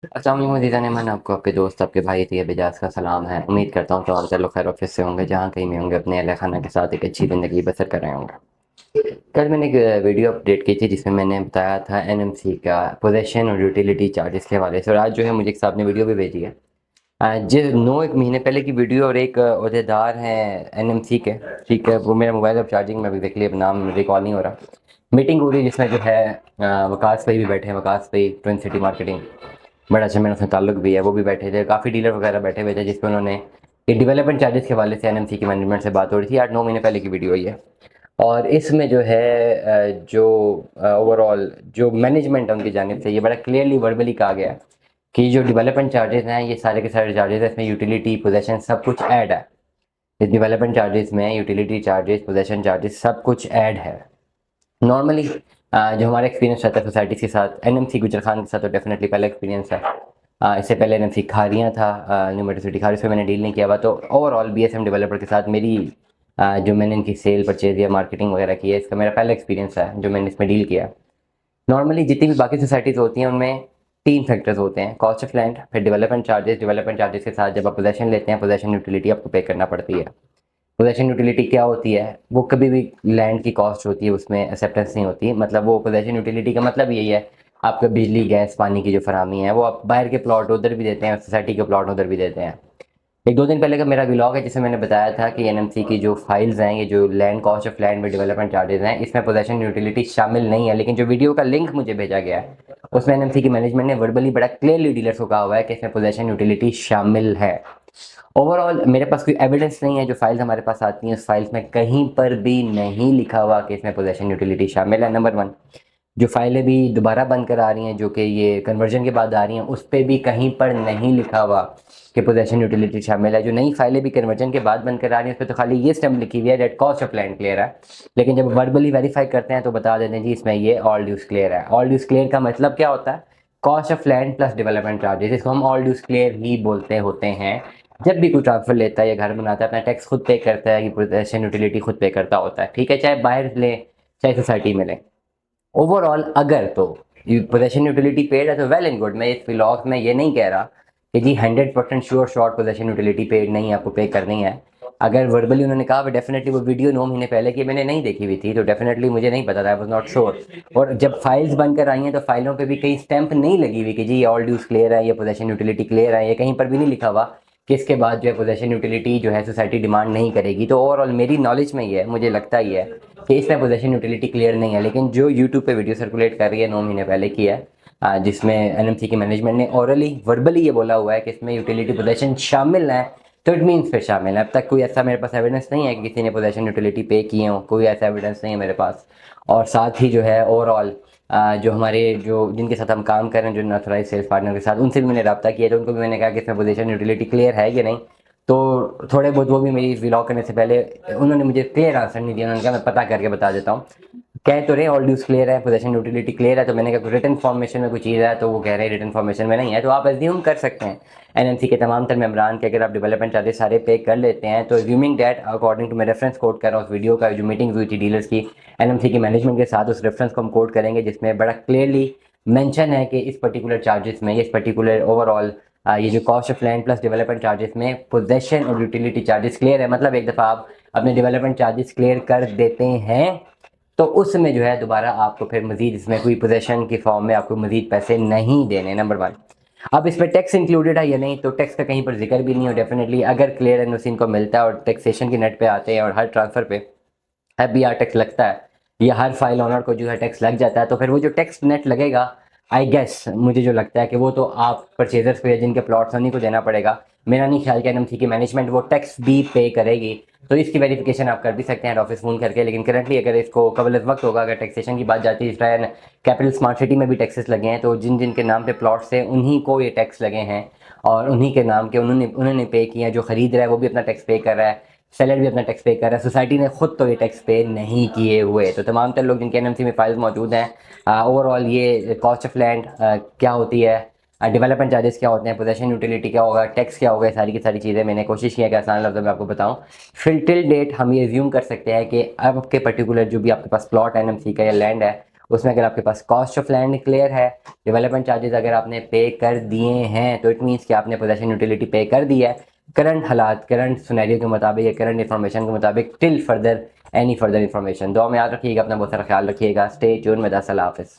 अस्सलाम वालेकुम अज़ीज़ान मन आपको आपके दोस्त आपके भाई तैयब एजाज का सलाम है। उम्मीद करता हूँ तो आप सब लोग खैर ऑफिस से होंगे, जहाँ कहीं भी होंगे अपने अहल खाना के साथ एक अच्छी ज़िंदगी बसर कर रहे होंगे। कल मैंने एक वीडियो अपडेट की थी जिसमें मैंने बताया था एनएमसी का पोजेशन और यूटिलिटी चार्जेस के हवाले से, और आज जो है मुझे एक साहब ने वीडियो भी भेजी है। जो 1 महीने पहले की वीडियो, और एक अहदेदार हैं एनएमसी के, ठीक है, वो मेरा मोबाइल अब चार्जिंग में भी देख लिया, अब नाम रिकॉल नहीं हो रहा। मीटिंग हो रही है जिसमें जो है वकास भाई भी बैठे हैं, वकास भाई ट्विन सिटी मार्केटिंग, बड़ा अच्छा मेरा उससे ताल्लुक भी है, वो भी बैठे थे, काफ़ी डीलर वगैरह बैठे हुए थे, जिसमें उन्होंने ये डेवलपमेंट चार्जेस के हवाले से एनएमसी की मैनेजमेंट से बात हो रही थी। 8-9 महीने पहले की वीडियो ये। और इसमें जो है जो ओवरऑल जो मैनेजमेंट है उनकी जानिब से ये बड़ा क्लियरली वर्बली कहा गया है कि जो डेवलपमेंट चार्जेस हैं ये सारे के सारे चार्जेस हैं, इसमें यूटिलिटी पोजेसन सब कुछ ऐड है। इस डेवलपमेंट चार्जेस में यूटिलिटी चार्जेस पोजेसन चार्जेस सब कुछ ऐड है। नॉर्मली जो हमारा एक्सपीरियंस रहता है सोसाइटीज़ के साथ, एनएमसी गुजर खान के साथ तो डेफिनेटली पहला एक्सपीरियंस है। इससे पहले एनएमसी खारियाँ था, न्यू सिटी खारी, उसमें मैंने डील नहीं किया हुआ। तो ओवरऑल बीएसएम डेवलपर के साथ मेरी जो मैंने इनकी सेल परचेज या मार्केटिंग वगैरह की है, इसका मेरा पहला एक्सपीरियंस है जो मैंने इसमें डील किया है। नॉर्मली जितनी भी बाकी सोसाइटीज़ होती हैं उनमें 3 फैक्टर्स होते हैं, कॉस्ट ऑफ लैंड, फिर डेवलपमेंट चार्जेस। डेवलपमेंट चार्जेस के साथ जब आप पोजेसन लेते हैं, पोजेसन यूटिलिटी आपको पे करना पड़ती है। पोजेसन यूटिलिटी क्या होती है? वो कभी भी लैंड की कॉस्ट होती है, उसमें एक्सेप्टेंस नहीं होती। मतलब वो पोजेसन यूटिलिटी का मतलब यही है, आपका बिजली गैस पानी की जो फराहमी है वो आप बाहर के प्लॉट उधर भी देते हैं, सोसाइटी के प्लॉट उधर भी देते हैं। 1-2 दिन पहले का मेरा व्लॉग है जिसमें मैंने बताया था कि एनएमसी की जो फाइल्स हैं, ये जो लैंड कॉस्ट ऑफ लैंड में डेवलपमेंट चार्जेस हैं, इसमें पोजेसन यूटिलिटी शामिल नहीं है। लेकिन जो वीडियो का लिंक मुझे भेजा गया है उसमें एनएमसी की मैनेजमेंट ने वर्बली बड़ा क्लियरली डीलर्स को कहा हुआ है कि इसमें पोजेसन यूटिलिटी शामिल है। ओवरऑल मेरे पास कोई एविडेंस नहीं है, जो फाइल्स हमारे पास आती हैं उस फाइल्स में कहीं पर भी नहीं लिखा हुआ कि इसमें पोजेसन यूटिलिटी शामिल है। नंबर 1, जो फाइलें भी दोबारा बन कर आ रही हैं जो कि ये कन्वर्जन के बाद आ रही हैं, उस पर भी कहीं पर नहीं लिखा हुआ कि पोजेसन यूटिलिटी शामिल है। जो नई फाइलें भी कन्वर्जन के बाद बनकर आ रही हैं उस पर तो खाली ये स्टैम्प लिखी हुई है date cost of land clear है। लेकिन जब वर्बली वेरीफाई करते हैं तो बता देते हैं जी इसमें ये ऑल ड्यूज क्लियर है। ऑल ड्यूज क्लियर का मतलब क्या होता है? Cost of land plus development charges, इसको हम ऑल ड्यूज क्लियर ही बोलते होते हैं। जब भी कोई ट्रांसफर लेता है या घर बनाता है, अपना टैक्स खुद पे करता है, कि पोजेसन यूटिलिटी खुद पे करता होता है, ठीक है, चाहे बाहर ले चाहे सोसाइटी में ले। ओवरऑल अगर तो पोजेसन यूटिलिटी पेड है तो वेल एंड गुड। मैं इस व्लॉग में ये नहीं कह रहा कि जी 100% sure short possession utility paid नहीं है, आपको पे करनी है। अगर वर्बली उन्होंने कहा, डेफिनेटली वो वीडियो 9 महीने पहले की मैंने नहीं देखी हुई थी, तो डेफिनेटली मुझे नहीं पता था, आई वॉज नॉट श्योर। और जब फाइल्स बनकर आई हैं तो फाइलों पे भी कहीं स्टैंप नहीं लगी हुई कि जी ये ऑल ड्यूज क्लियर है, ये पोजेसन यूटिलिटी क्लियर है, ये कहीं पर भी नहीं लिखा हुआ कि इसके बाद जो है पोजेसन यूटिलिटी जो है सोसाइटी डिमांड नहीं करेगी। तो ओवरऑल मेरी नॉलेज में ये है, मुझे लगता ही है कि इसमें पोजेसन यूटिलिटी क्लियर नहीं है। लेकिन जो यूट्यूब पे वीडियो सर्कुलेट कर रही है 9 महीने पहले की है, जिसमें एनएमसी की मैनेजमेंट ने ओरली वर्बली ये बोला हुआ है कि इसमें यूटिलिटी पोजेसन शामिल है, तो इट मीन्स फिर शामिल है। अब तक कोई ऐसा मेरे पास एविडेंस नहीं है कि किसी ने पोजेसन यूटिलिटी पे किए हो, कोई ऐसा एविडेंस नहीं है मेरे पास। और साथ ही जो है ओवरऑल जो हमारे जो जिनके साथ हम काम कर रहे हैं, जो अनऑथराइज सेल्स पार्टनर के साथ, उनसे भी मैंने रब्ता किया, तो उनको भी मैंने कहा कि इसमें पोजेसन यूटिलिटी क्लियर है कि नहीं। तो थोड़े बहुत वो भी मेरी व्लॉग करने से पहले उन्होंने मुझे क्लियर आंसर नहीं दिया। उन्होंने कहा मैं पता करके बता देता हूँ। कह तो रहे ऑल ड्यूज क्लियर है, पोजेसन यूटिलिटी क्लियर है, तो मैंने कहा रिटन फॉर्मेशन में कोई चीज़ है, तो वो कह रहे हैं रिटन फॉर्मेशन में नहीं है। तो आप एज्यूम कर सकते हैं एनएमसी के तमाम तर मेम्बरान के, अगर आप डेवलपमेंट चार्जेस सारे पे कर लेते हैं, तो एज्यूमिंग डैट अकॉर्डिंग टू मैं रेफरेंस कोड कर रहा हूँ उस वीडियो का जो मीटिंग हुई थी डीलर्स की एनएमसी की मैनेजमेंट के साथ, उस रेफरेंस को हम कोड करेंगे जिसमें बड़ा क्लियरली मेंशन है कि इस पर्टिकुलर चार्जेस में, इस पर्टिकुलर ओवरऑल ये जो cost of land plus development charges में पोजेसन और यूटिलिटी चार्जेस क्लियर है। मतलब एक दफ़ा आप अपने डेवलपमेंट चार्जेस क्लियर कर देते हैं तो उसमें जो है दोबारा आपको फिर मजीद इसमें कोई पोजेसन की फॉर्म में आपको मजीद पैसे नहीं देने। नंबर 1, अब इसमें टैक्स इंक्लूडेड है या नहीं, तो टैक्स का कहीं पर जिक्र भी नहीं हो। डेफिनेटली अगर क्लियर एनओसी इनको मिलता है और टैक्सेशन की नेट पे आते हैं और हर ट्रांसफ़र पे एफबीआर टैक्स लगता है या हर फाइल ऑनर को जो है टैक्स लग जाता है, तो फिर वो जो टैक्स नेट लगेगा, आई गेस मुझे जो लगता है कि वो तो आप परचेजर्स को या जिनके प्लॉट्स उन्हीं को देना पड़ेगा। मेरा नहीं ख्याल कि एनएमसी की मैनेजमेंट वो टैक्स भी पे करेगी। तो इसकी वेरिफिकेशन आप कर भी सकते हैं हेड ऑफिस फ़ोन करके। लेकिन करंटली अगर इसको कबल वक्त होगा, अगर टैक्सेशन की बात जाती है, इस तरह कैपिटल स्मार्ट सिटी में भी टैक्सेस लगे हैं, तो जिन जिन के नाम पे प्लॉट्स हैं उन्हीं को ये टैक्स लगे हैं और उन्हीं के नाम के उन्होंने उन्होंने पे किया। जो खरीद रहा है वो भी अपना टैक्स पे कर रहा है, सेलर भी अपना टैक्स पे कर रहा है, सोसाइटी ने खुद तो ये टैक्स पे नहीं किए हुए। तो तमाम तर लोग जिनके एनएमसी में फाइल्स मौजूद हैं, ओवरऑल ये कॉस्ट ऑफ लैंड क्या होती है, डेवलपमेंट चार्जेस क्या होते हैं, पोजेसन यूटिलिटी क्या होगा, टैक्स क्या होगा, सारी की सारी चीज़ें मैंने कोशिश किया कि आसान लफ्ज़ों में आपको बताऊं। फिर टिल डेट हम ये एज्यूम कर सकते हैं कि अब आपके पर्टिकुलर जो भी आपके पास प्लॉट एनएमसी का या लैंड है उसमें अगर आपके पास कॉस्ट ऑफ लैंड क्लियर है, डेवलपमेंट चार्जेस अगर आपने पे कर दिए हैं तो इट मीन्स कि आपने पोजेशन यूटिलिटी पे कर दी है करंट हालात, करंट सिनेरियो के मुताबिक या करंट इन्फॉर्मेशन के मुताबिक till further any further information. दुआ में याद रखिएगा, अपना बहुत सारा ख्याल रखिएगा। स्टे ट्यून में। अल्लाह हाफिज़।